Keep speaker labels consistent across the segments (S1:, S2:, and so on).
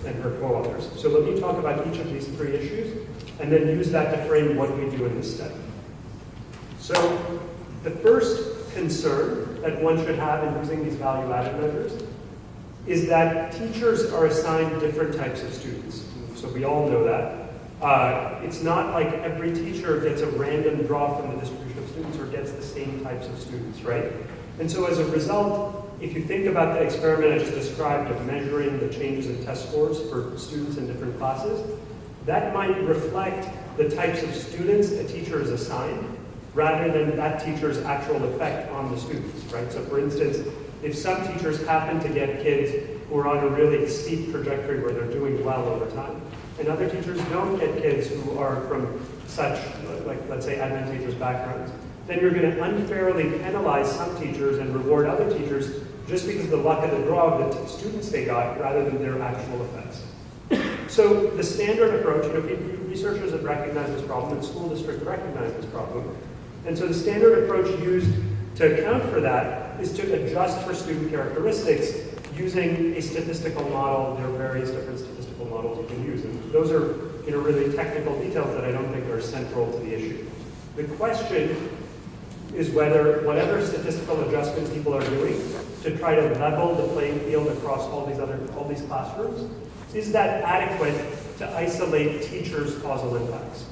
S1: and her co-authors. So let me talk about each of these three issues, and then use that to frame what we do in this study. So the first concern that one should have in using these value-added measures is that teachers are assigned different types of students. So we all know that. It's not like every teacher gets a random draw from the distribution of students or gets the same types of students, right? And so as a result, if you think about the experiment I just described of measuring the changes in test scores for students in different classes, that might reflect the types of students a teacher is assigned rather than that teacher's actual effect on the students, right? So for instance, if some teachers happen to get kids who are on a really steep trajectory where they're doing well over time, and other teachers don't get kids who are from such, like, let's say, advantageous backgrounds, then you're going to unfairly penalize some teachers and reward other teachers just because of the luck of the draw of the students they got rather than their actual effects. So the standard approach, researchers have recognized this problem and school districts recognize this problem. And so the standard approach used to account for that is to adjust for student characteristics using a statistical model. There are various different statistical models you can use. And those are really technical details that I don't think are central to the issue. The question is whether whatever statistical adjustment people are doing to try to level the playing field across all these classrooms, is that adequate to isolate teachers' causal impacts?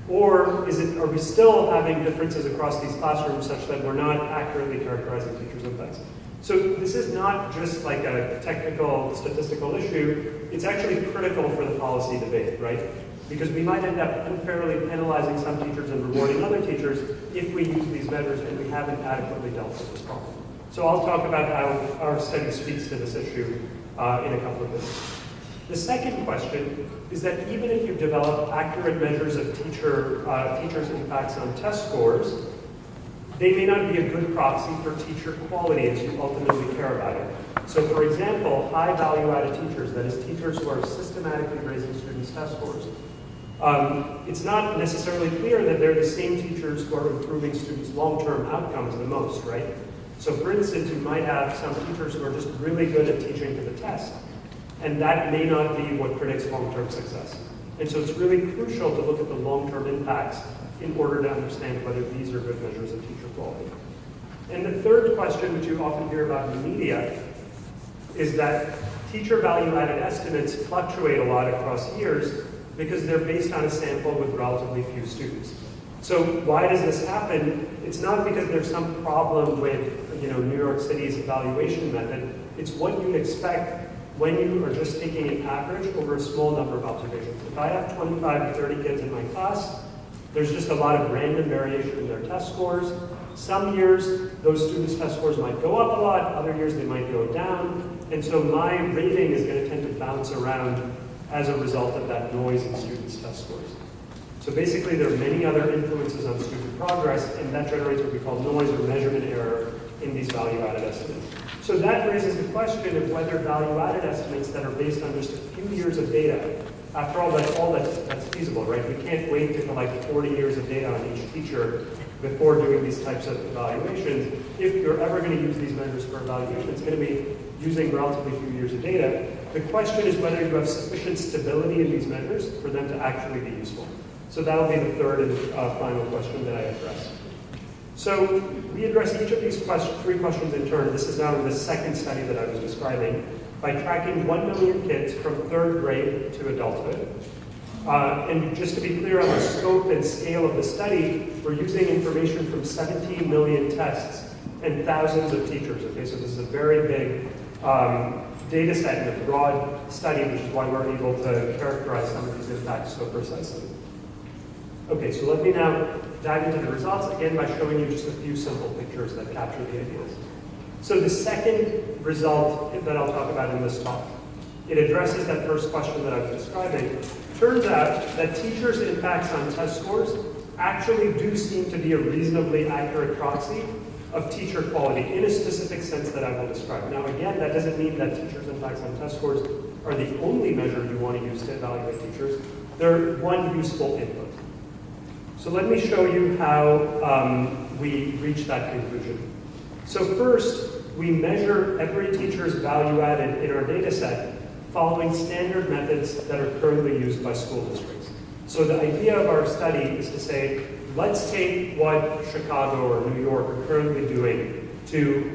S1: Or are we still having differences across these classrooms such that we're not accurately characterizing teachers' impacts? So this is not just like a technical statistical issue, it's actually critical for the policy debate, right? Because we might end up unfairly penalizing some teachers and rewarding other teachers if we use these measures and we haven't adequately dealt with this problem. So I'll talk about how our study speaks to this issue in a couple of minutes. The second question is that even if you develop accurate measures of teachers' impacts on test scores, they may not be a good proxy for teacher quality as you ultimately care about it. So for example, high value-added teachers, that is teachers who are systematically raising students' test scores, it's not necessarily clear that they're the same teachers who are improving students' long-term outcomes the most, right? So for instance, you might have some teachers who are just really good at teaching to the test, and that may not be what predicts long-term success. And so it's really crucial to look at the long-term impacts in order to understand whether these are good measures of teacher quality. And the third question, which you often hear about in the media, is that teacher value-added estimates fluctuate a lot across years because they're based on a sample with relatively few students. So why does this happen? It's not because there's some problem with New York City's evaluation method. It's what you'd expect when you are just taking an average over a small number of observations. If I have 25 to 30 kids in my class, there's just a lot of random variation in their test scores. Some years, those students' test scores might go up a lot, other years they might go down, and so my rating is going to tend to bounce around as a result of that noise in students' test scores. So basically, there are many other influences on student progress, and that generates what we call noise or measurement error in these value-added estimates. So that raises the question of whether value-added estimates that are based on just a few years of data, after all, that's feasible, right? We can't wait to collect 40 years of data on each teacher before doing these types of evaluations. If you're ever going to use these measures for evaluation, it's going to be using relatively few years of data. The question is whether you have sufficient stability in these measures for them to actually be useful. So that'll be the third and final question that I address. So we address each of these three questions in turn. This is now in the second study that I was describing, by tracking 1 million kids from 3rd grade to adulthood. And just to be clear on the scope and scale of the study, we're using information from 17 million tests and thousands of teachers. Okay, so this is a very big data set and a broad study, which is why we're able to characterize some of these impacts so precisely. Okay, so let me now dive into the results, again by showing you just a few simple pictures that capture the ideas. So the second result that I'll talk about in this talk, it addresses that first question that I was describing. Turns out that teachers' impacts on test scores actually do seem to be a reasonably accurate proxy of teacher quality in a specific sense that I will describe. Now again, that doesn't mean that teachers' impacts on test scores are the only measure you want to use to evaluate teachers. They're one useful input. So let me show you how we reach that conclusion. So first, we measure every teacher's value added in our data set following standard methods that are currently used by school districts. So the idea of our study is to say, let's take what Chicago or New York are currently doing to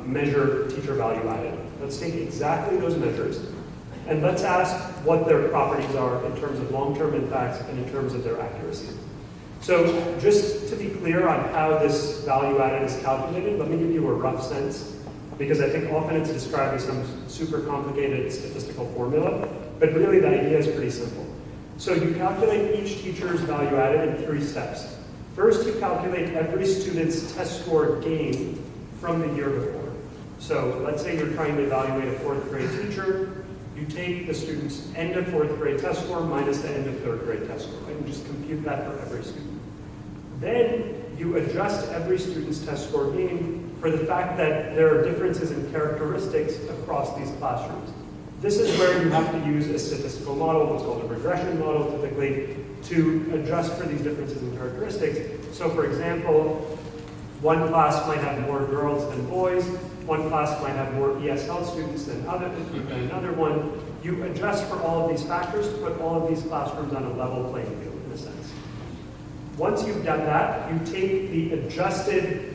S1: measure teacher value added. Let's take exactly those measures, and let's ask what their properties are in terms of long-term impacts and in terms of their accuracy. So just to be clear on how this value added is calculated, let me give you a rough sense, because I think often it's described as some super complicated statistical formula, but really the idea is pretty simple. So you calculate each teacher's value added in 3 steps. First, you calculate every student's test score gain from the year before. So let's say you're trying to evaluate a 4th grade teacher. You take the student's end of 4th grade test score minus the end of 3rd grade test score, and just compute that for every student. Then you adjust every student's test score gain for the fact that there are differences in characteristics across these classrooms. This is where you have to use a statistical model, what's called a regression model typically, to adjust for these differences in characteristics. So for example, one class might have more girls than boys, one class might have more ESL students than another one. You adjust for all of these factors to put all of these classrooms on a level playing field, in a sense. Once you've done that, you take the adjusted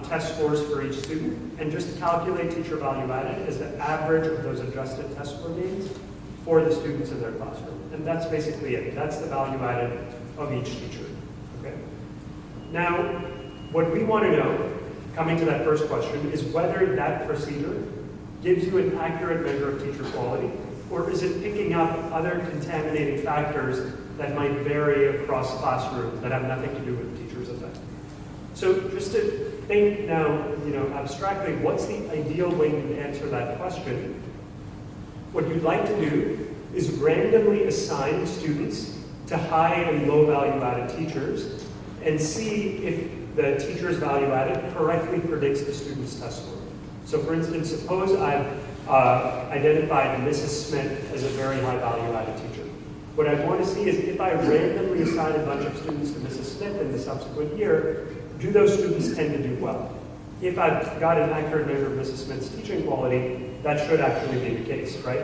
S1: test scores for each student and just calculate teacher value added as the average of those adjusted test score gains for the students in their classroom. And that's basically it. That's the value added of each teacher. Okay. Now, what we want to know, coming to that first question, is whether that procedure gives you an accurate measure of teacher quality, or is it picking up other contaminating factors that might vary across classrooms that have nothing to do with the teacher's effect. So just to think now, abstractly, what's the ideal way to answer that question? What you'd like to do is randomly assign students to high and low value added teachers and see if the teacher's value added correctly predicts the student's test score. So for instance, suppose I've identified Mrs. Smith as a very high value added teacher. What I want to see is if I randomly assign a bunch of students to Mrs. Smith in the subsequent year, do those students tend to do well? If I've got an accurate measure of Mrs. Smith's teaching quality, that should actually be the case, right?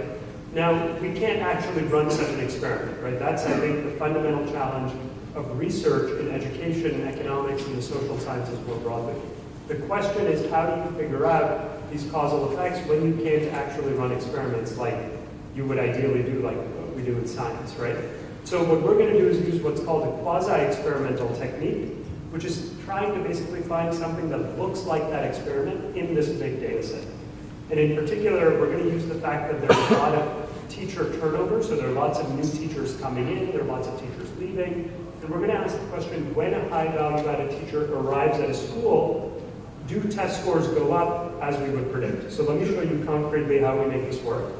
S1: Now, we can't actually run such an experiment, right? That's, I think, the fundamental challenge of research in education, economics, and the social sciences more broadly. The question is, how do you figure out these causal effects when you can't actually run experiments like you would ideally do, like what we do in science, right? So what we're going to do is use what's called a quasi-experimental technique, which is trying to basically find something that looks like that experiment in this big data set. And in particular, we're going to use the fact that there's a lot of teacher turnover, so there are lots of new teachers coming in, there are lots of teachers leaving, and we're going to ask the question, when a high value added teacher arrives at a school, do test scores go up as we would predict? So let me show you concretely how we make this work.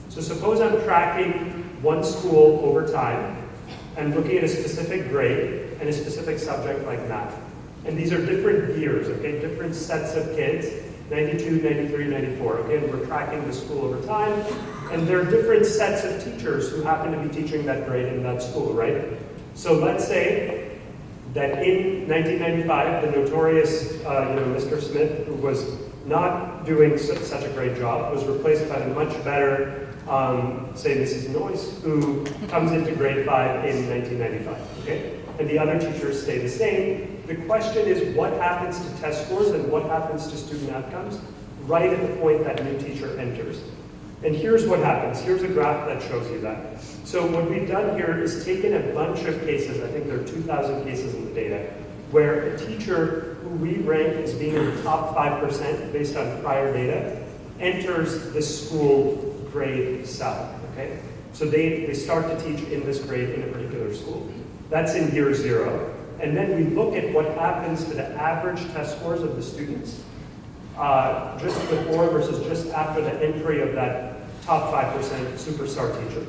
S1: So suppose I'm tracking one school over time and looking at a specific grade and a specific subject like math. And these are different years, okay, different sets of kids, 92, 93, 94, okay, and we're tracking the school over time, and there are different sets of teachers who happen to be teaching that grade in that school, right? So let's say that in 1995, the notorious Mr. Smith, who was not doing such a great job, was replaced by the much better, say Mrs. Noyce, who comes into grade 5 in 1995, okay? And the other teachers stay the same. The question is what happens to test scores and what happens to student outcomes right at the point that new teacher enters. And here's what happens. Here's a graph that shows you that. So what we've done here is taken a bunch of cases, I think there are 2,000 cases in the data, where a teacher who we rank as being in the top 5% based on prior data enters this school grade cell, okay? So they start to teach in this grade in a particular school. That's in year 0. And then we look at what happens to the average test scores of the students just before versus just after the entry of that top 5% superstar teacher.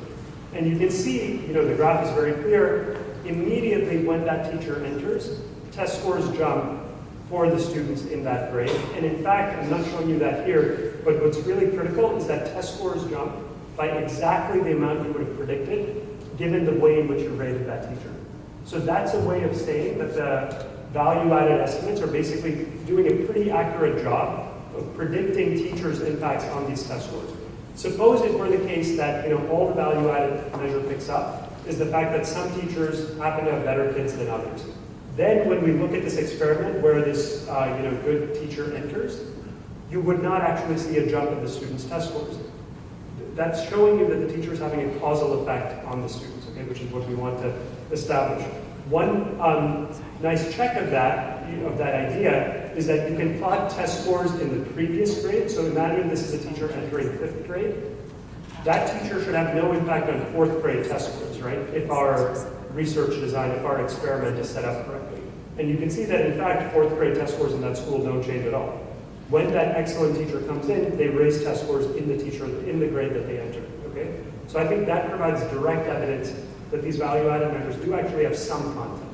S1: And you can see, the graph is very clear. Immediately when that teacher enters, test scores jump for the students in that grade. And in fact, I'm not showing you that here, but what's really critical is that test scores jump by exactly the amount you would have predicted, given the way in which you rated that teacher. So that's a way of saying that the value-added estimates are basically doing a pretty accurate job of predicting teachers' impacts on these test scores. Suppose it were the case that all the value-added measure picks up is the fact that some teachers happen to have better kids than others. Then when we look at this experiment where this good teacher enters, you would not actually see a jump in the students' test scores. That's showing you that the teacher is having a causal effect on the students, okay, which is what we want to establish. One nice check of that idea is that you can plot test scores in the previous grade. So imagine this is a teacher entering 5th grade. That teacher should have no impact on 4th grade test scores, right? If our research design, if our experiment is set up correctly. And you can see that in fact 4th grade test scores in that school don't change at all. When that excellent teacher comes in, they raise test scores in the grade that they enter, okay? So I think that provides direct evidence that these value-added measures do actually have some content.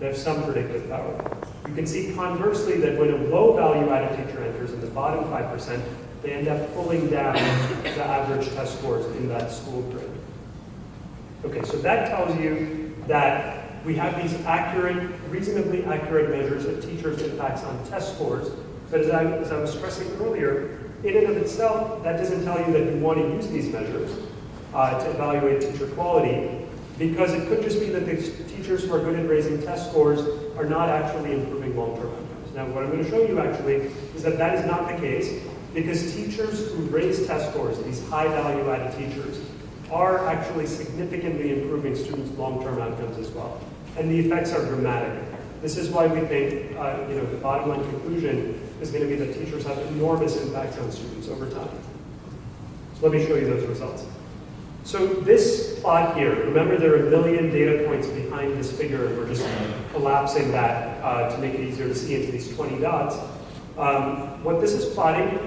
S1: They have some predictive power. You can see conversely that when a low value-added teacher enters in the bottom 5%, they end up pulling down the average test scores in that school grade. Okay, so that tells you that we have these reasonably accurate measures of teachers' impacts on test scores. But as I was stressing earlier, in and of itself, that doesn't tell you that you want to use these measures to evaluate teacher quality, because it could just be that the teachers who are good at raising test scores are not actually improving long-term outcomes. Now, what I'm going to show you actually is that that is not the case, because teachers who raise test scores, these high value-added teachers, are actually significantly improving students' long-term outcomes as well. And the effects are dramatic. This is why we think the bottom line conclusion is going to be that teachers have enormous impacts on students over time. So let me show you those results. So this plot here, remember there are a million data points behind this figure, and we're just collapsing that to make it easier to see into these 20 dots. What this is plotting